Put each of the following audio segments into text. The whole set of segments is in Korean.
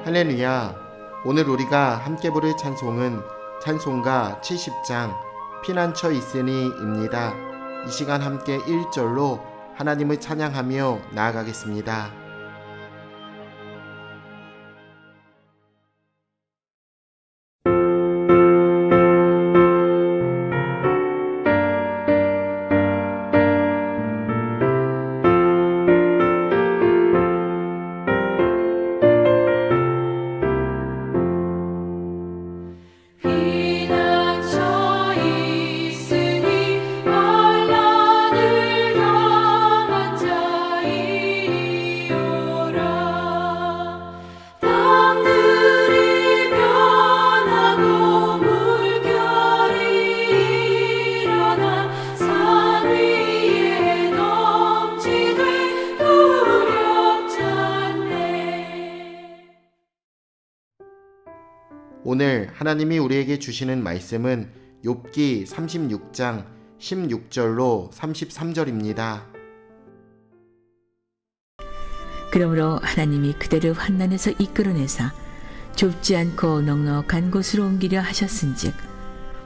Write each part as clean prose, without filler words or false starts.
할렐루야. 오늘 우리가 함께 부를 찬송은 찬송가 70장 피난처 있으니입니다. 이 시간 함께 1절로 하나님을 찬양하며 나아가겠습니다. 오늘 하나님이 우리에게 주시는 말씀은 욥기 36장 16절로 33절입니다. 그러므로 하나님이 그대를 환난에서 이끌어내사 좁지 않고 넉넉한 곳으로 옮기려 하셨은즉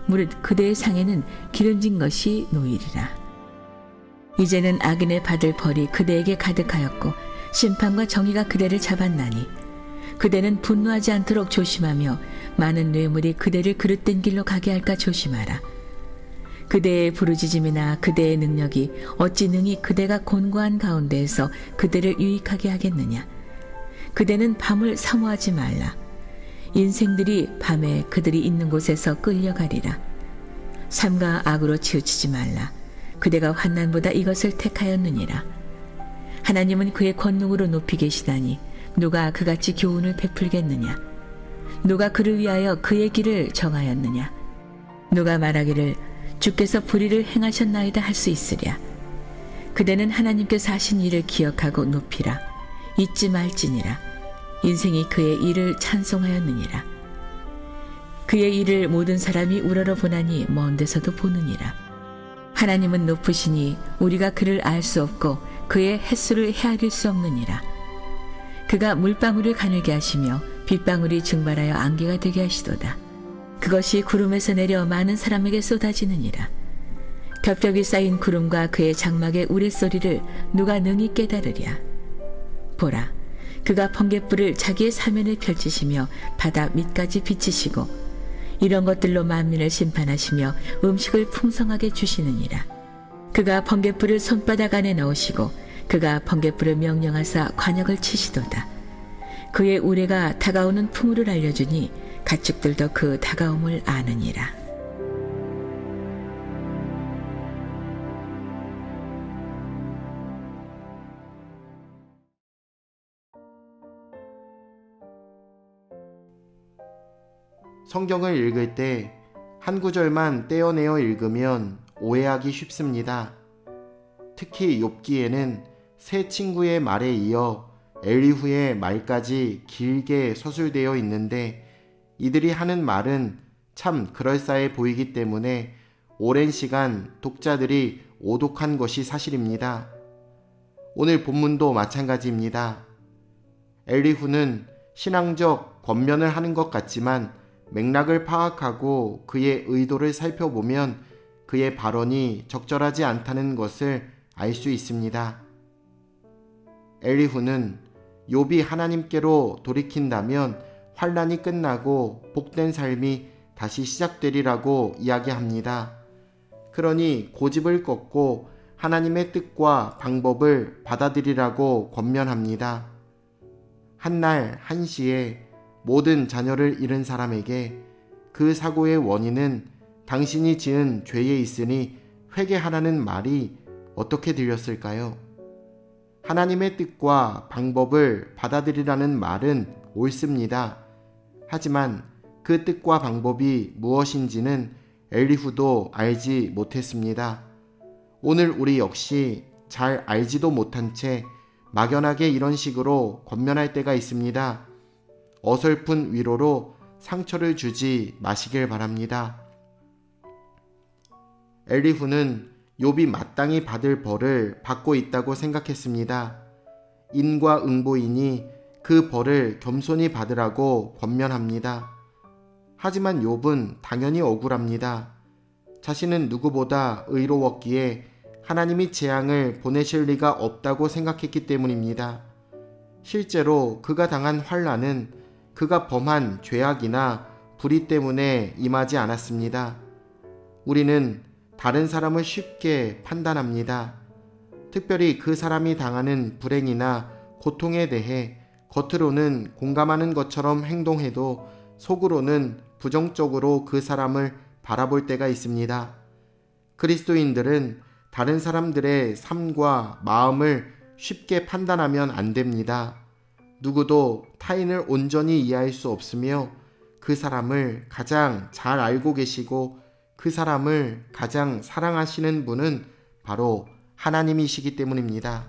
무릇 그대의 상에는 기름진 것이 놓이리라. 이제는 악인의 받을 벌이 그대에게 가득하였고 심판과 정의가 그대를 잡았나니 그대는 분노하지 않도록 조심하며 많은 뇌물이 그대를 그릇된 길로 가게 할까 조심하라. 그대의 부르짖음이나 그대의 능력이 어찌 능히 그대가 곤고한 가운데에서 그대를 유익하게 하겠느냐. 그대는 밤을 사모하지 말라. 인생들이 밤에 그들이 있는 곳에서 끌려가리라. 삼가 악으로 치우치지 말라. 그대가 환난보다 이것을 택하였느니라. 하나님은 그의 권능으로 높이 계시다니 누가 그같이 교훈을 베풀겠느냐. 누가 그를 위하여 그의 길을 정하였느냐. 누가 말하기를 주께서 불의를 행하셨나이다 할 수 있으랴. 그대는 하나님께서 하신 일을 기억하고 높이라. 잊지 말지니라. 인생이 그의 일을 찬송하였느니라. 그의 일을 모든 사람이 우러러 보나니 먼 데서도 보느니라. 하나님은 높으시니 우리가 그를 알 수 없고 그의 햇수를 헤아릴 수 없느니라. 그가 물방울을 가늘게 하시며 빗방울이 증발하여 안개가 되게 하시도다. 그것이 구름에서 내려 많은 사람에게 쏟아지느니라. 겹겹이 쌓인 구름과 그의 장막의 우레소리를 누가 능히 깨달으랴. 보라, 그가 번갯불을 자기의 사면에 펼치시며 바다 밑까지 비치시고 이런 것들로 만민을 심판하시며 음식을 풍성하게 주시느니라. 그가 번갯불을 손바닥 안에 넣으시고 그가 번갯불을 명령하사 관역을 치시도다. 그의 우레가 다가오는 풍우를 알려주니 가축들도 그 다가옴을 아느니라. 성경을 읽을 때 한 구절만 떼어내어 읽으면 오해하기 쉽습니다. 특히 욥기에는 세 친구의 말에 이어 엘리후의 말까지 길게 서술되어 있는데 이들이 하는 말은 참 그럴싸해 보이기 때문에 오랜 시간 독자들이 오독한 것이 사실입니다. 오늘 본문도 마찬가지입니다. 엘리후는 신앙적 권면을 하는 것 같지만 맥락을 파악하고 그의 의도를 살펴보면 그의 발언이 적절하지 않다는 것을 알 수 있습니다. 엘리후는 욥이 하나님께로 돌이킨다면 환난이 끝나고 복된 삶이 다시 시작되리라고 이야기합니다. 그러니 고집을 꺾고 하나님의 뜻과 방법을 받아들이라고 권면합니다. 한날 한시에 모든 자녀를 잃은 사람에게 그 사고의 원인은 당신이 지은 죄에 있으니 회개하라는 말이 어떻게 들렸을까요? 하나님의 뜻과 방법을 받아들이라는 말은 옳습니다. 하지만 그 뜻과 방법이 무엇인지는 엘리후도 알지 못했습니다. 오늘 우리 역시 잘 알지도 못한 채 막연하게 이런 식으로 권면할 때가 있습니다. 어설픈 위로로 상처를 주지 마시길 바랍니다. 엘리후는 욥이 마땅히 받을 벌을 받고 있다고 생각했습니다. 인과응보이니 그 벌을 겸손히 받으라고 권면합니다. 하지만 욥은 당연히 억울합니다. 자신은 누구보다 의로웠기에 하나님이 재앙을 보내실 리가 없다고 생각했기 때문입니다. 실제로 그가 당한 환난은 그가 범한 죄악이나 불의 때문에 임하지 않았습니다. 우리는 다른 사람을 쉽게 판단합니다. 특별히 그 사람이 당하는 불행이나 고통에 대해 겉으로는 공감하는 것처럼 행동해도 속으로는 부정적으로 그 사람을 바라볼 때가 있습니다. 그리스도인들은 다른 사람들의 삶과 마음을 쉽게 판단하면 안 됩니다. 누구도 타인을 온전히 이해할 수 없으며 그 사람을 가장 잘 알고 계시고 그 사람을 가장 사랑하시는 분은 바로 하나님이시기 때문입니다.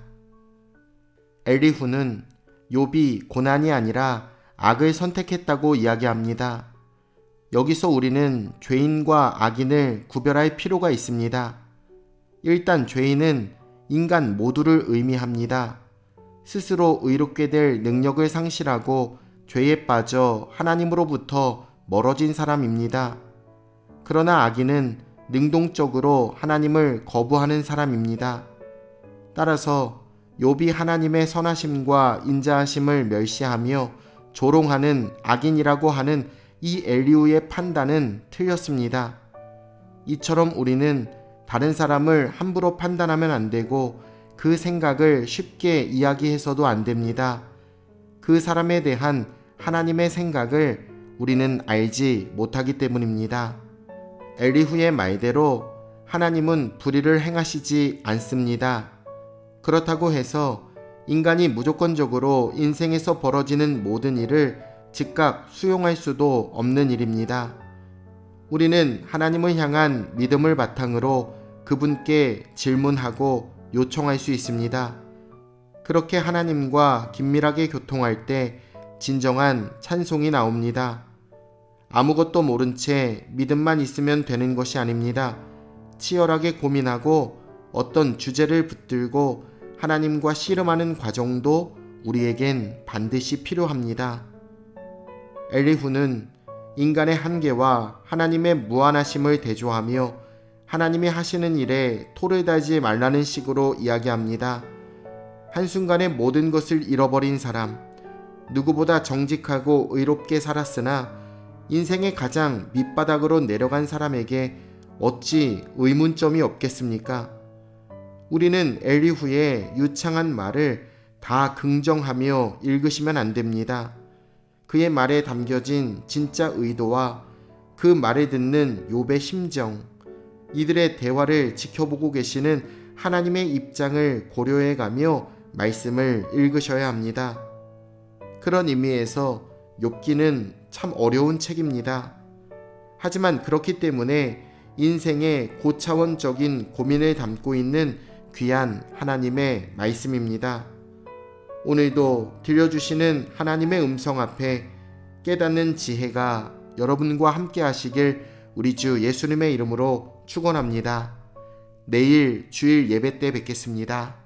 엘리후는 욥이 고난이 아니라 악을 선택했다고 이야기합니다. 여기서 우리는 죄인과 악인을 구별할 필요가 있습니다. 일단 죄인은 인간 모두를 의미합니다. 스스로 의롭게 될 능력을 상실하고 죄에 빠져 하나님으로부터 멀어진 사람입니다. 그러나 악인은 능동적으로 하나님을 거부하는 사람입니다. 따라서 욥이 하나님의 선하심과 인자하심을 멸시하며 조롱하는 악인이라고 하는 이 엘리후의 판단은 틀렸습니다. 이처럼 우리는 다른 사람을 함부로 판단하면 안 되고 그 생각을 쉽게 이야기해서도 안 됩니다. 그 사람에 대한 하나님의 생각을 우리는 알지 못하기 때문입니다. 엘리후의 말대로 하나님은 불의를 행하시지 않습니다. 그렇다고 해서 인간이 무조건적으로 인생에서 벌어지는 모든 일을 즉각 수용할 수도 없는 일입니다. 우리는 하나님을 향한 믿음을 바탕으로 그분께 질문하고 요청할 수 있습니다. 그렇게 하나님과 긴밀하게 교통할 때 진정한 찬송이 나옵니다. 아무것도 모른 채 믿음만 있으면 되는 것이 아닙니다. 치열하게 고민하고 어떤 주제를 붙들고 하나님과 씨름하는 과정도 우리에겐 반드시 필요합니다. 엘리후는 인간의 한계와 하나님의 무한하심을 대조하며 하나님이 하시는 일에 토를 달지 말라는 식으로 이야기합니다. 한순간에 모든 것을 잃어버린 사람, 누구보다 정직하고 의롭게 살았으나 인생의 가장 밑바닥으로 내려간 사람에게 어찌 의문점이 없겠습니까? 우리는 엘리후의 유창한 말을 다 긍정하며 읽으시면 안 됩니다. 그의 말에 담겨진 진짜 의도와 그 말을 듣는 욥의 심정, 이들의 대화를 지켜보고 계시는 하나님의 입장을 고려해가며 말씀을 읽으셔야 합니다. 그런 의미에서 욥기는 참 어려운 책입니다. 하지만 그렇기 때문에 인생의 고차원적인 고민을 담고 있는 귀한 하나님의 말씀입니다. 오늘도 들려주시는 하나님의 음성 앞에 깨닫는 지혜가 여러분과 함께 하시길 우리 주 예수님의 이름으로 축원합니다. 내일 주일 예배 때 뵙겠습니다.